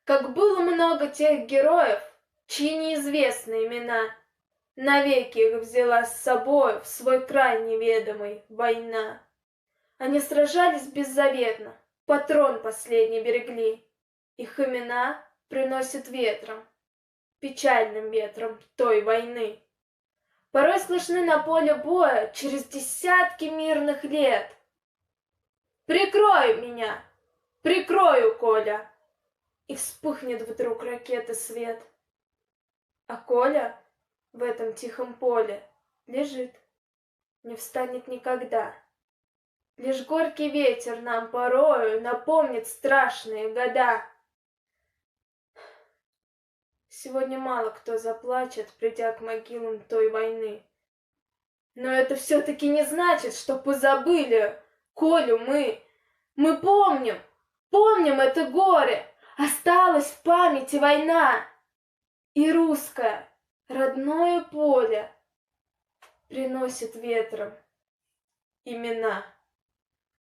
Как было много тех героев, чьи неизвестны имена, навеки их взяла с собой в свой край неведомый война. Они сражались беззаветно, патрон последний берегли. Их имена приносят ветром, печальным ветром той войны. Порой слышны на поле боя через десятки мирных лет. Прикрой меня, прикрою, Коля. И вспыхнет вдруг ракеты свет. А Коля в этом тихом поле лежит, не встанет никогда. Лишь горький ветер нам порою напомнит страшные года. Сегодня мало кто заплачет, придя к могилам той войны. Но это все-таки не значит, что позабыли Колю мы. Мы помним, помним это горе. Осталась в памяти война. И русское, родное поле приносит ветром имена.